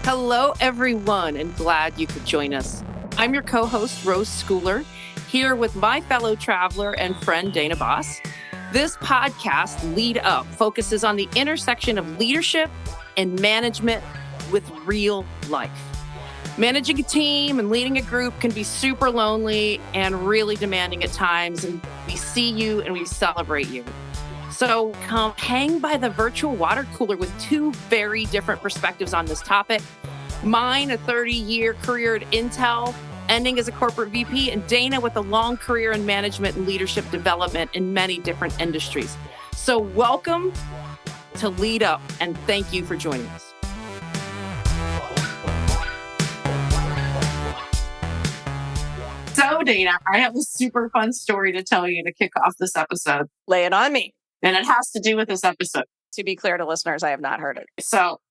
Hello, everyone, and glad you could join us. I'm your co-host, Rose Schooler, here with my fellow traveler and friend, Dana Boss. This podcast, Lead Up, focuses on the intersection of leadership and management with real life. Managing a team and leading a group can be super lonely and really demanding at times, and we see you and we celebrate you. So come hang by the virtual water cooler with two very different perspectives on this topic. Mine, a 30-year career at Intel, ending as a corporate VP, and Dana with a long career in management and leadership development in many different industries. So welcome to Lead Up, and thank you for joining us. So Dana, I have a super fun story to tell you to kick off this episode. Lay it on me. And it has to do with this episode. To be clear to listeners, I have not heard it. So,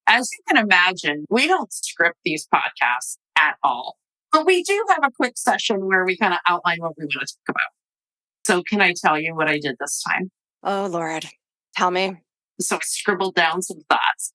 as you can imagine, we don't script these podcasts at all. But we do have a quick session where we kind of outline what we want to talk about. So, can I tell you what I did this time? Oh, Lord. Tell me. So, I scribbled down some thoughts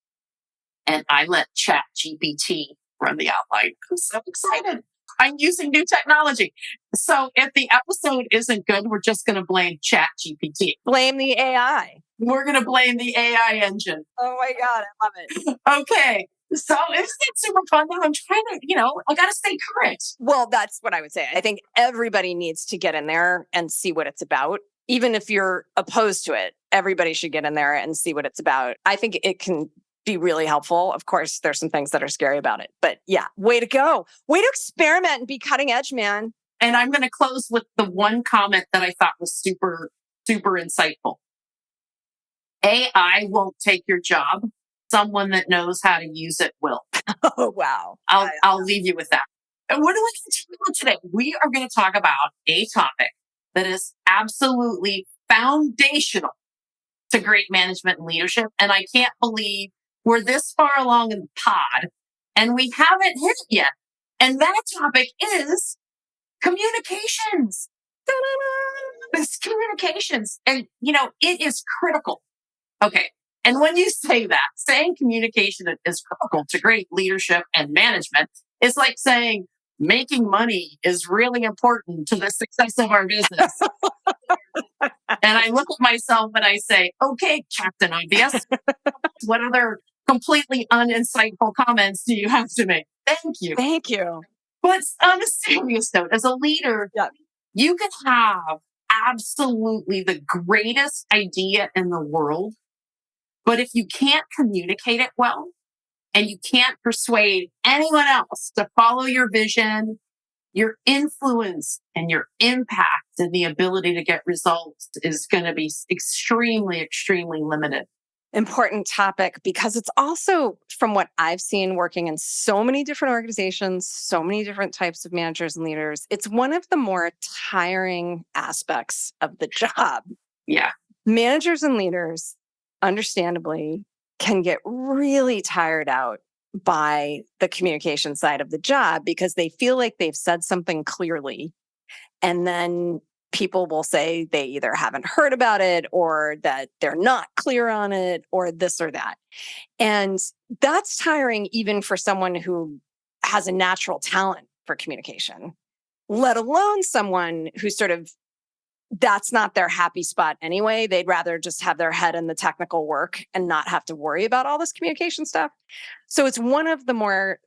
and I let ChatGPT run the outline. I'm so excited. I'm using new technology. So if the episode isn't good, we're just going to blame ChatGPT. Blame the AI. We're going to blame the AI engine. Oh my God, I love it. Okay. So isn't it super fun? I'm trying to, I got to stay current. Well, that's what I would say. I think everybody needs to get in there and see what it's about. Even if you're opposed to it, everybody should get in there and see what it's about. I think it can be really helpful. Of course, there's some things that are scary about it, but yeah, way to go. Way to experiment and be cutting edge, man. And I'm going to close with the one comment that I thought was super, super insightful. AI won't take your job. Someone that knows how to use it will. Oh, wow. I'll leave you with that. And what are we going to talk about today? We are going to talk about a topic that is absolutely foundational to great management and leadership. And I can't believe we're this far along in the pod and we haven't hit it yet. And that topic is communications. It's communications. And, it is critical. Okay. And when you say that, saying communication is critical to great leadership and management is like saying making money is really important to the success of our business. And I look at myself and I say, okay, Captain Obvious, what other completely uninsightful comments do you have to make? Thank you. Thank you. But on a serious note, as a leader, you can have absolutely the greatest idea in the world, but if you can't communicate it well and you can't persuade anyone else to follow your vision, your influence and your impact and the ability to get results is going to be extremely, extremely limited. Important topic because it's also, from what I've seen working in so many different organizations, so many different types of managers and leaders, it's one of the more tiring aspects of the job. Yeah. Managers and leaders, understandably, can get really tired out by the communication side of the job because they feel like they've said something clearly. And then people will say they either haven't heard about it or that they're not clear on it or this or that. And that's tiring even for someone who has a natural talent for communication, let alone someone who that's not their happy spot anyway. They'd rather just have their head in the technical work and not have to worry about all this communication stuff. So it's one of the more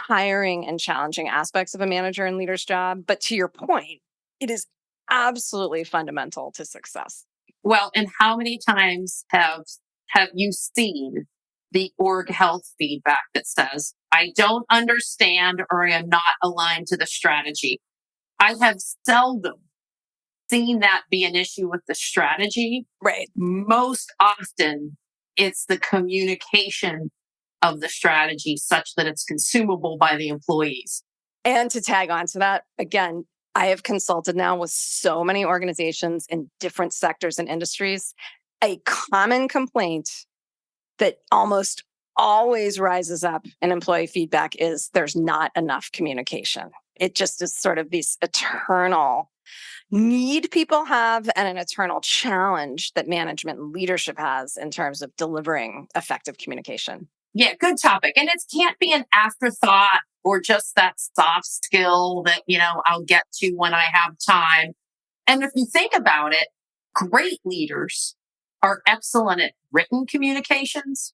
tiring and challenging aspects of a manager and leader's job. But to your point, it is absolutely fundamental to success. Well, and how many times have you seen the org health feedback that says, I don't understand or I am not aligned to the strategy? I have seldom seen that be an issue with the strategy. Right. Most often, it's the communication of the strategy such that it's consumable by the employees. And to tag on to that, again, I have consulted now with so many organizations in different sectors and industries. A common complaint that almost always rises up in employee feedback is there's not enough communication. It just is sort of this eternal need people have and an eternal challenge that management and leadership has in terms of delivering effective communication. Yeah, good topic. And it can't be an afterthought or just that soft skill that, I'll get to when I have time. And if you think about it, great leaders are excellent at written communications,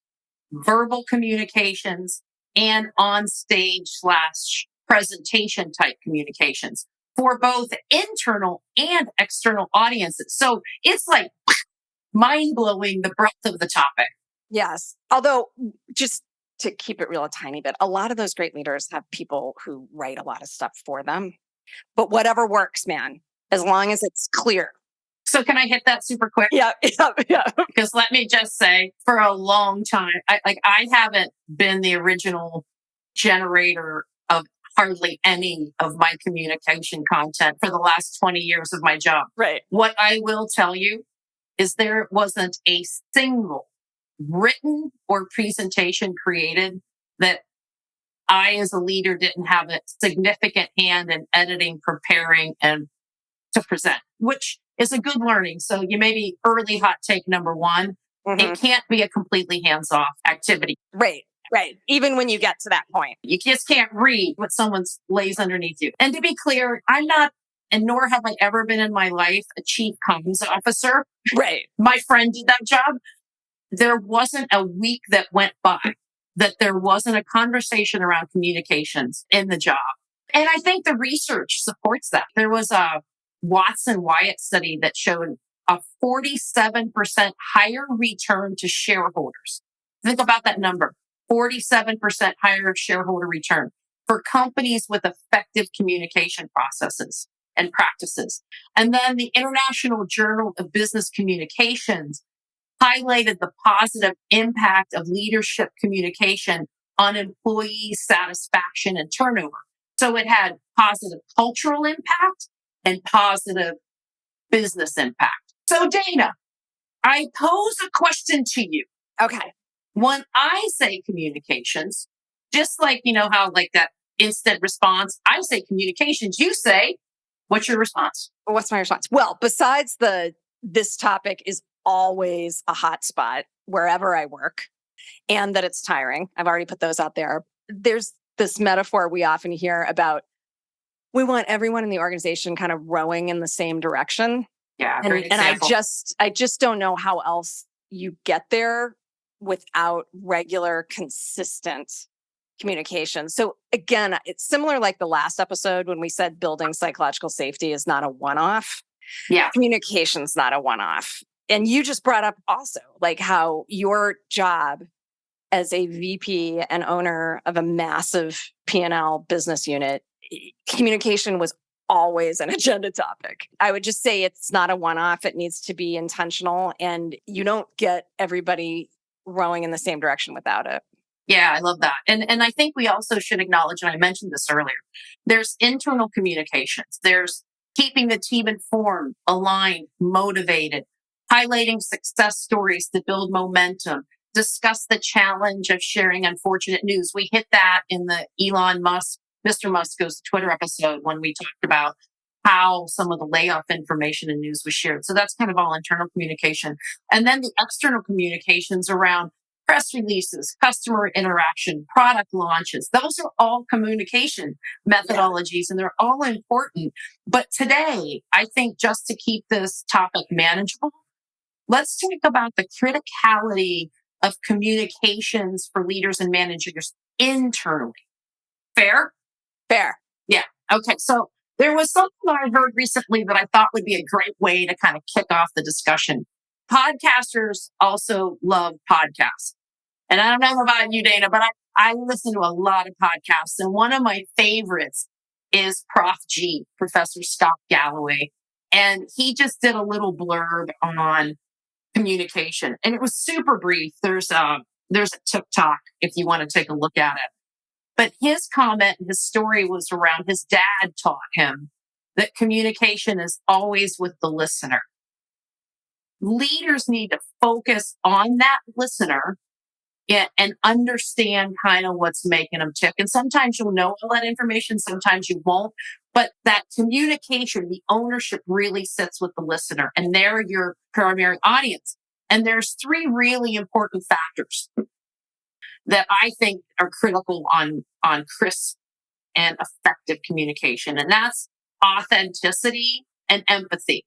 verbal communications, and on stage slash presentation type communications for both internal and external audiences. So it's like mind blowing the breadth of the topic. Yes. Although, just to keep it real a tiny bit, a lot of those great leaders have people who write a lot of stuff for them. But whatever works, man, as long as it's clear. So can I hit that super quick? Yeah. Because let me just say, for a long time, I haven't been the original generator of hardly any of my communication content for the last 20 years of my job. Right. What I will tell you is there wasn't a single written or presentation created that I, as a leader, didn't have a significant hand in editing, preparing, and to present, which is a good learning. So you may be early hot take number one. It can't be a completely hands off activity. Right. Even when you get to that point. You just can't read what someone lays underneath you. And to be clear, I'm not, and nor have I ever been in my life, a chief comms officer. Right. My friend did that job. There wasn't a week that went by that there wasn't a conversation around communications in the job. And I think the research supports that. There was a Watson Wyatt study that showed a 47% higher return to shareholders. Think about that number, 47% higher shareholder return for companies with effective communication processes and practices. And then the International Journal of Business Communications highlighted the positive impact of leadership communication on employee satisfaction and turnover. So it had positive cultural impact and positive business impact. So Dana, I pose a question to you. Okay. When I say communications, just like, how like that instant response, I say communications, you say, what's your response? What's my response? Well, besides this topic is always a hot spot wherever I work and that it's tiring. I've already put those out there. There's this metaphor we often hear about we want everyone in the organization kind of rowing in the same direction. Yeah, and I just don't know how else you get there without regular, consistent communication. So again, it's similar like the last episode when we said building psychological safety is not a one-off. Yeah. Communication's not a one-off. And you just brought up also like how your job as a VP and owner of a massive P&L business unit, communication was always an agenda topic. I would just say it's not a one-off. It needs to be intentional, and you don't get everybody rowing in the same direction without it. Yeah, I love that. And I think we also should acknowledge, and I mentioned this earlier, there's internal communications. There's keeping the team informed, aligned, motivated, highlighting success stories to build momentum, discuss the challenge of sharing unfortunate news. We hit that in the Mr. Musk Goes to Twitter episode when we talked about how some of the layoff information and news was shared. So that's kind of all internal communication. And then the external communications around press releases, customer interaction, product launches. Those are all communication methodologies, and they're all important. But today, I think just to keep this topic manageable, let's talk about the criticality of communications for leaders and managers internally. Fair? Fair. Yeah. Okay. So there was something that I heard recently that I thought would be a great way to kind of kick off the discussion. Podcasters also love podcasts. And I don't know about you, Dana, but I listen to a lot of podcasts. And one of my favorites is Prof G, Professor Scott Galloway. And he just did a little blurb on communication. And it was super brief. There's a TikTok if you want to take a look at it. But his comment, his story was around his dad taught him that communication is always with the listener. Leaders need to focus on that listener and understand kind of what's making them tick. And sometimes you'll know all that information, sometimes you won't. But that communication, the ownership really sits with the listener, and they're your primary audience. And there's three really important factors. that I think are critical on crisp and effective communication. And that's authenticity and empathy.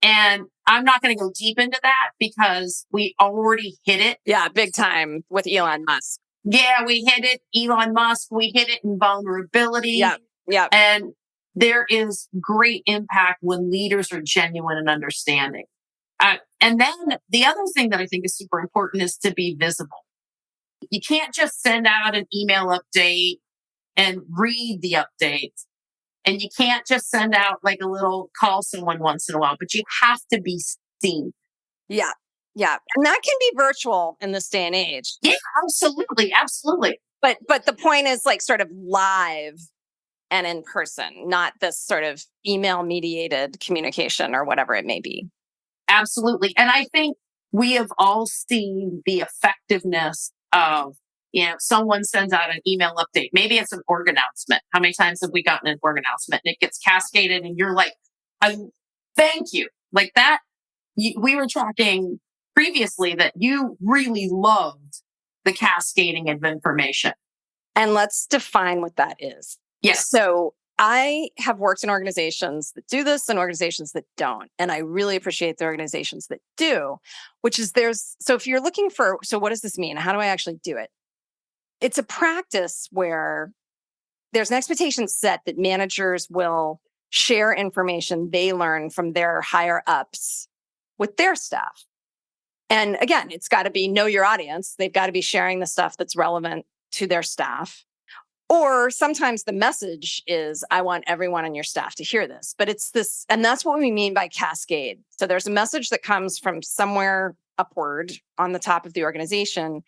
And I'm not going to go deep into that because we already hit it. Yeah, big time with Elon Musk. Yeah, we hit it. Elon Musk, we hit it in vulnerability. Yeah, yeah. And there is great impact when leaders are genuine and understanding. And then the other thing that I think is super important is to be visible. You can't just send out an email update and read the updates. And you can't just send out like a little call someone once in a while, but you have to be seen. Yeah. Yeah. And that can be virtual in this day and age. Yeah, absolutely. Absolutely. But the point is like sort of live and in person, not this sort of email mediated communication or whatever it may be. Absolutely. And I think we have all seen the effectiveness of, someone sends out an email update. Maybe it's an org announcement. How many times have we gotten an org announcement and it gets cascaded and you're like, thank you. Like that. We were talking previously that you really loved the cascading of information. And let's define what that is. Yes. So I have worked in organizations that do this and organizations that don't. And I really appreciate the organizations that do, which is so if you're looking for, so what does this mean? How do I actually do it? It's a practice where there's an expectation set that managers will share information they learn from their higher ups with their staff. And again, it's got to be know your audience. They've got to be sharing the stuff that's relevant to their staff. Or sometimes the message is, I want everyone on your staff to hear this. But it's this, and that's what we mean by cascade. So there's a message that comes from somewhere upward on the top of the organization.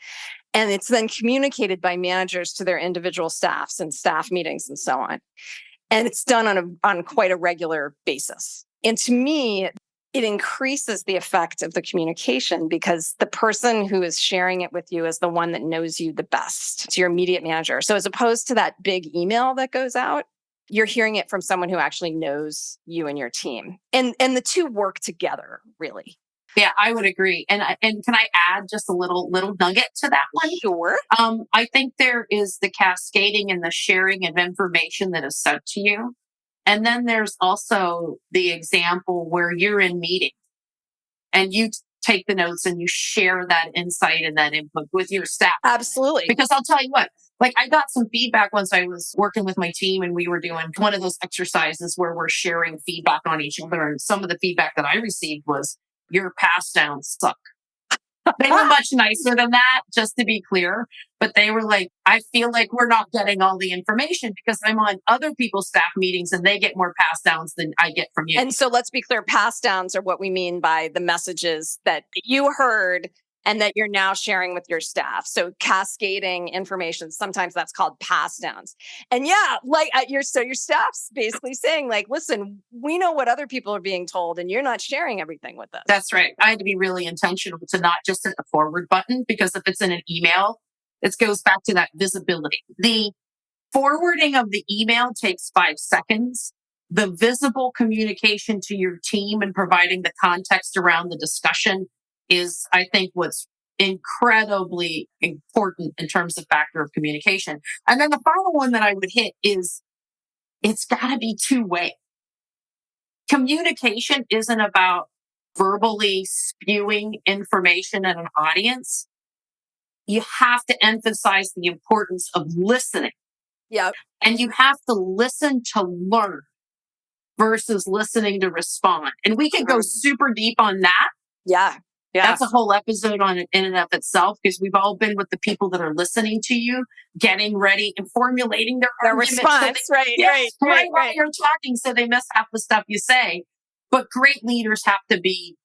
And it's then communicated by managers to their individual staffs and staff meetings and so on. And it's done on quite a regular basis. And to me, it increases the effect of the communication because the person who is sharing it with you is the one that knows you the best. It's your immediate manager. So as opposed to that big email that goes out, you're hearing it from someone who actually knows you and your team. And the two work together, really. Yeah, I would agree. And can I add just a little nugget to that one? Sure. I think there is the cascading and the sharing of information that is sent to you. And then there's also the example where you're in meetings and you take the notes and you share that insight and that input with your staff. Absolutely. Because I'll tell you what, like I got some feedback once I was working with my team and we were doing one of those exercises where we're sharing feedback on each other. And some of the feedback that I received was, your pass downs suck. They were much nicer than that, just to be clear. But they were like, I feel like we're not getting all the information because I'm on other people's staff meetings and they get more pass downs than I get from you. And so let's be clear, pass downs are what we mean by the messages that you heard and that you're now sharing with your staff. So cascading information, sometimes that's called pass downs. And yeah, like your staff's basically saying like, listen, we know what other people are being told and you're not sharing everything with us. That's right. I had to be really intentional to not just hit the forward button because if it's in an email, it goes back to that visibility. The forwarding of the email takes 5 seconds. The visible communication to your team and providing the context around the discussion is, I think, what's incredibly important in terms of factor of communication. And then the final one that I would hit is it's got to be two-way. Communication isn't about verbally spewing information at an audience. You have to emphasize the importance of listening. Yeah. And you have to listen to learn versus listening to respond. And we can go super deep on that. Yeah. Yeah. That's a whole episode on it in and of itself because we've all been with the people that are listening to you, getting ready and formulating their response. So Right. While you're talking, so they miss half the stuff you say. But great leaders have to be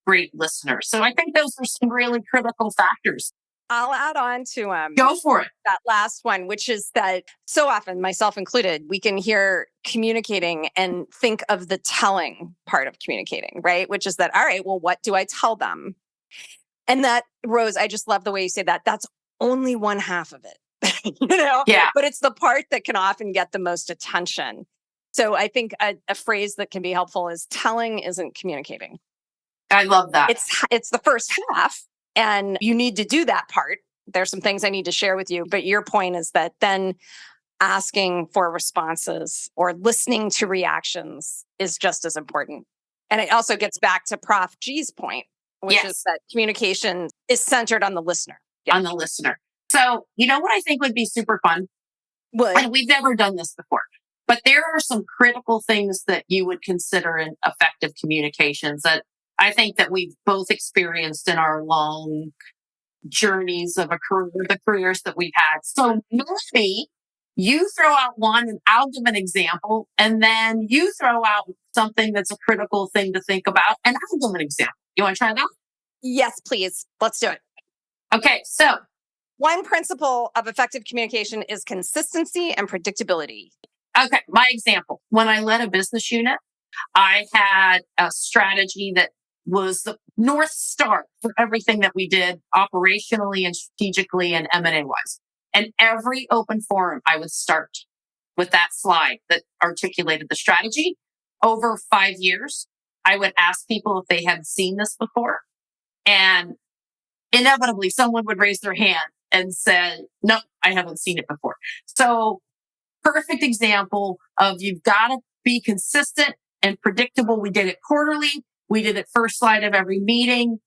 great listeners. So I think those are some really critical factors. I'll add on to go for it. That last one, which is that so often, myself included, we can hear communicating and think of the telling part of communicating, right? Which is that, all right, well, what do I tell them? And that, Rose, I just love the way you say that. That's only one half of it, Yeah. But it's the part that can often get the most attention. So I think a phrase that can be helpful is telling isn't communicating. I love that. It's the first half. And you need to do that part There's some things I need to share with you. But your point is that then asking for responses or listening to reactions is just as important. And it also gets back to Prof G's point, which is that communication is centered on the listener. On the listener. So, you know what I think would be super fun? And we've never done this before, but there are some critical things that you would consider in effective communications that I think that we've both experienced in our long journeys of a career, the careers that we've had. So maybe you throw out one and I'll give an example, and then you throw out something that's a critical thing to think about, and I'll give an example. You want to try that? Yes, please. Let's do it. Okay, so one principle of effective communication is consistency and predictability. Okay, my example. When I led a business unit, I had a strategy that was the North Star for everything that we did operationally and strategically and M&A wise. And every open forum, I would start with that slide that articulated the strategy. Over 5 years, I would ask people if they had seen this before. And inevitably, someone would raise their hand and say, no, I haven't seen it before. So perfect example of you've got to be consistent and predictable. We did it quarterly. We did it first slide of every meeting.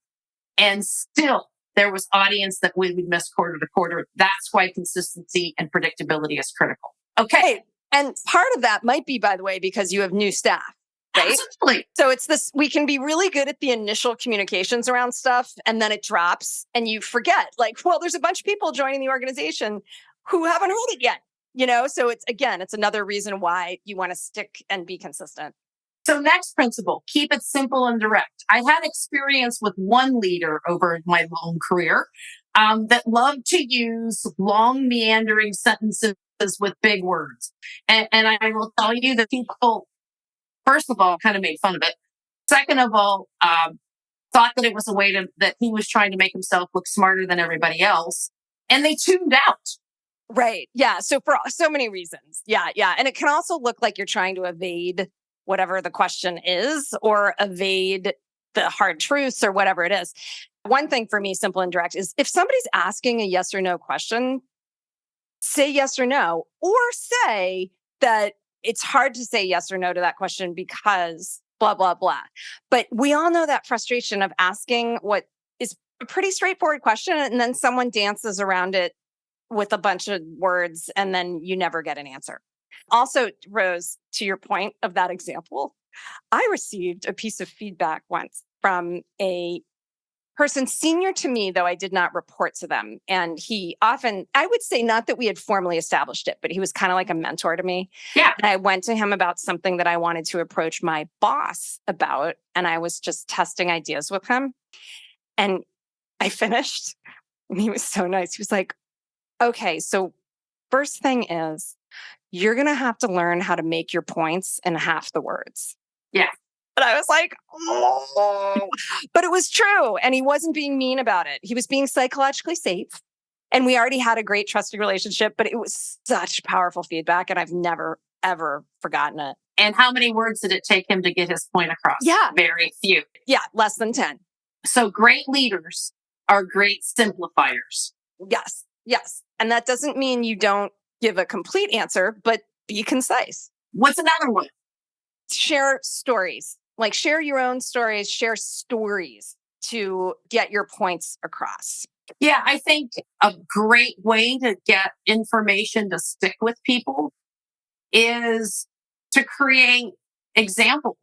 And still there was audience that we would miss quarter to quarter. That's why consistency and predictability is critical. Okay. And part of that might be, by the way, because you have new staff. Right? Absolutely. So it's this, we can be really good at the initial communications around stuff, and then it drops and you forget, like, well, there's a bunch of people joining the organization who haven't heard it yet, So it's another reason why you want to stick and be consistent. So next principle, keep it simple and direct. I had experience with one leader over my long career that loved to use long meandering sentences with big words. And I will tell you that people, first of all, kind of made fun of it. Second of all, thought that it was a way that he was trying to make himself look smarter than everybody else. And they tuned out. Right. Yeah. So for so many reasons. Yeah. Yeah. And it can also look like you're trying to evade whatever the question is or evade the hard truths or whatever it is. One thing for me, simple and direct, is if somebody's asking a yes or no question, say yes or no, or say that it's hard to say yes or no to that question because blah, blah, blah. But we all know that frustration of asking what is a pretty straightforward question and then someone dances around it with a bunch of words and then you never get an answer. Also, Rose, to your point of that example, I received a piece of feedback once from a person senior to me, though I did not report to them. And he often, I would say not that we had formally established it, but he was kind of like a mentor to me. Yeah. And I went to him about something that I wanted to approach my boss about. And I was just testing ideas with him. And I finished. And he was so nice. He was like, okay, so first thing is, you're going to have to learn how to make your points in half the words. Yeah. And I was like, oh, but it was true. And he wasn't being mean about it. He was being psychologically safe. And we already had a great trusting relationship, but it was such powerful feedback. And I've never, ever forgotten it. And how many words did it take him to get his point across? Yeah. Very few. Yeah. Less than 10. So great leaders are great simplifiers. Yes. Yes. And that doesn't mean you don't give a complete answer, but be concise. What's another one? Share stories. Like share your own stories, share stories to get your points across. Yeah, I think a great way to get information to stick with people is to create examples.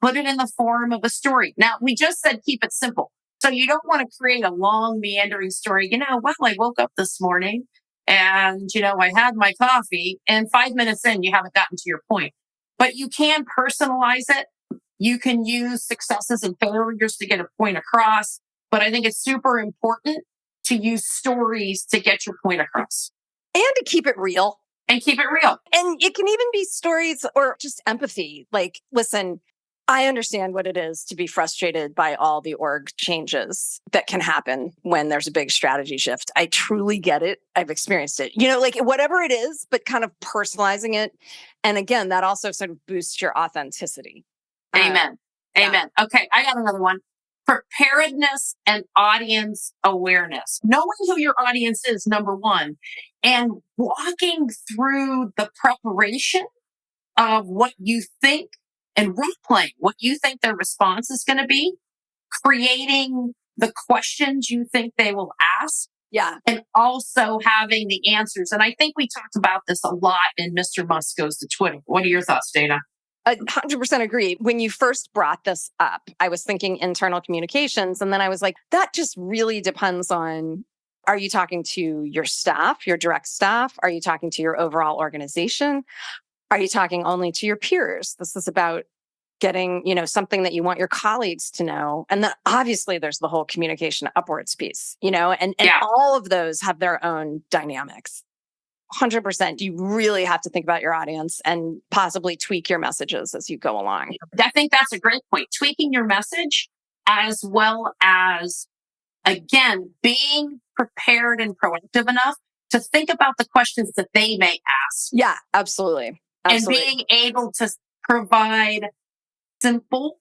Put it in the form of a story. Now, we just said keep it simple. So you don't want to create a long meandering story. Well, I woke up this morning and, I had my coffee, and 5 minutes in, you haven't gotten to your point. But you can personalize it. You can use successes and failures to get a point across. But I think it's super important to use stories to get your point across. And to keep it real. And keep it real. And it can even be stories or just empathy. Like, listen, I understand what it is to be frustrated by all the org changes that can happen when there's a big strategy shift. I truly get it. I've experienced it. Like whatever it is, but kind of personalizing it. And again, that also sort of boosts your authenticity. Amen. Amen. Okay, I got another one. preparedness and audience awareness. Knowing who your audience is, number one, and walking through the preparation of what you think and role playing what you think their response is going to be, creating the questions you think they will ask, Yeah. and also having the answers. And I think we talked about this a lot in Mr. Musk Goes to Twitter. What are your thoughts, Dana? 100% agree. When you first brought this up, I was thinking internal communications. And then I was like, that just really depends on, are you talking to your staff, your direct staff? Are you talking to your overall organization? Are you talking only to your peers? This is about getting, something that you want your colleagues to know. And then obviously there's the whole communication upwards piece, and Yeah. all of those have their own dynamics. 100%. You really have to think about your audience and possibly tweak your messages as you go along. I think that's a great point. Tweaking your message, as well as, again, being prepared and proactive enough to think about the questions that they may ask. Yeah, absolutely. And being able to provide simple,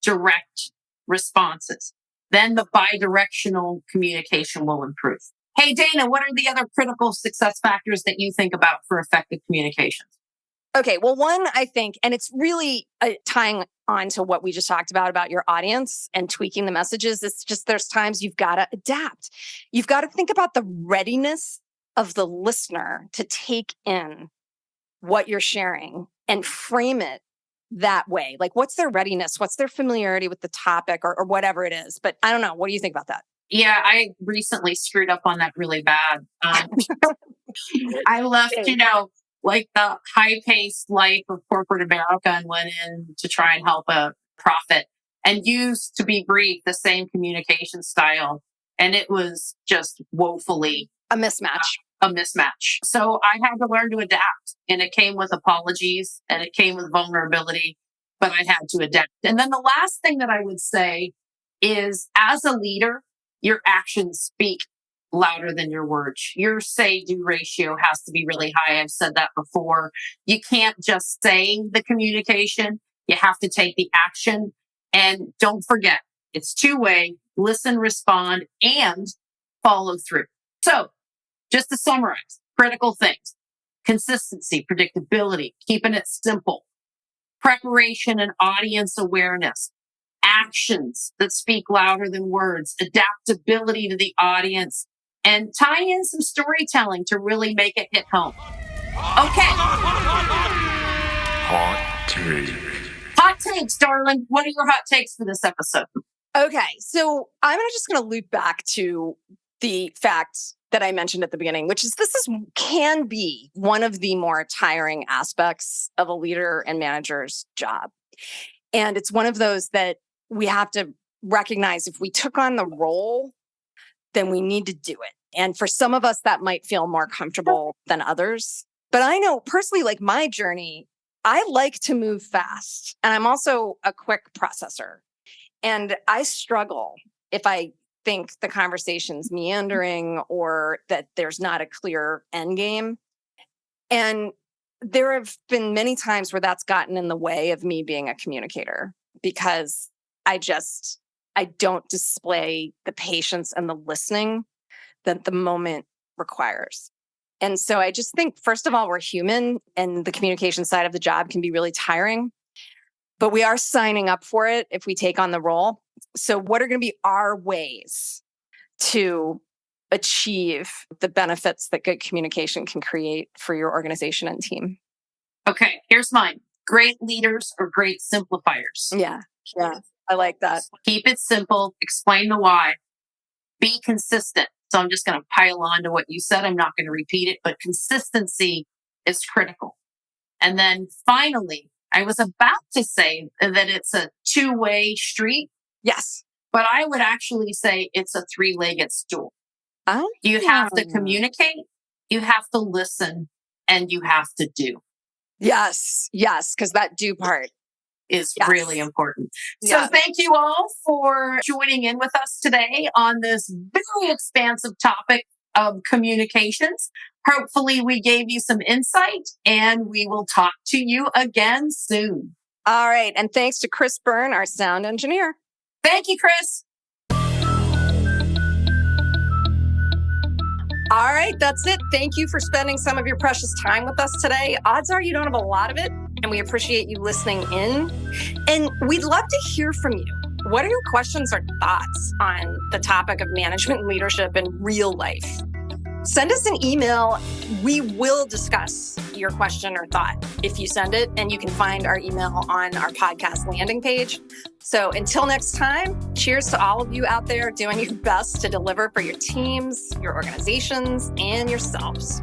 direct responses. Then the bi-directional communication will improve. Hey, Dana, what are the other critical success factors that you think about for effective communications? Okay, well, one, I think, and it's really tying on to what we just talked about your audience and tweaking the messages. It's just there's times you've got to adapt. You've got to think about the readiness of the listener to take in what you're sharing and frame it that way. Like, what's their readiness? What's their familiarity with the topic or whatever it is? But I don't know. What do you think about that? Yeah, I recently screwed up on that really bad. I left, like the high paced life of corporate America and went in to try and help a profit and used, to be brief, the same communication style. And it was just woefully a mismatch. So I had to learn to adapt, and it came with apologies and it came with vulnerability, but I had to adapt. And then the last thing that I would say is, as a leader, your actions speak louder than your words. Your say-do ratio has to be really high. I've said that before. You can't just say the communication. You have to take the action. And don't forget, it's two-way: listen, respond, and follow through. So just to summarize, critical things: consistency, predictability, keeping it simple, preparation and audience awareness, actions that speak louder than words, adaptability to the audience, and tie in some storytelling to really make it hit home. Okay. Hot take. Hot takes, darling. What are your hot takes for this episode? Okay. So I'm just going to loop back to the fact that I mentioned at the beginning, which is can be one of the more tiring aspects of a leader and manager's job. And it's one of those that we have to recognize, if we took on the role, then we need to do it. And for some of us, that might feel more comfortable than others. But I know personally, like my journey, I like to move fast. And I'm also a quick processor. And I struggle if I think the conversation's meandering or that there's not a clear end game. And there have been many times where that's gotten in the way of me being a communicator, because I don't display the patience and the listening that the moment requires. And so I just think, first of all, we're human, and the communication side of the job can be really tiring, but we are signing up for it if we take on the role. So what are going to be our ways to achieve the benefits that good communication can create for your organization and team? Okay, here's mine. Great leaders are great simplifiers. Yeah, I like that. Keep it simple. Explain the why. Be consistent. So I'm just going to pile on to what you said. I'm not going to repeat it, but consistency is critical. And then finally, I was about to say that it's a two-way street. Yes. But I would actually say it's a three-legged stool. Oh. You have to communicate, you have to listen, and you have to do. Yes, because that do part is really important. Yes. So thank you all for joining in with us today on this very expansive topic of communications. Hopefully we gave you some insight, and we will talk to you again soon. All right. And thanks to Chris Byrne, our sound engineer. Thank you, Chris. All right, that's it. Thank you for spending some of your precious time with us today. Odds are you don't have a lot of it, and we appreciate you listening in. And we'd love to hear from you. What are your questions or thoughts on the topic of management and leadership in real life? Send us an email. We will discuss your question or thought if you send it, and you can find our email on our podcast landing page. So until next time, cheers to all of you out there doing your best to deliver for your teams, your organizations, and yourselves.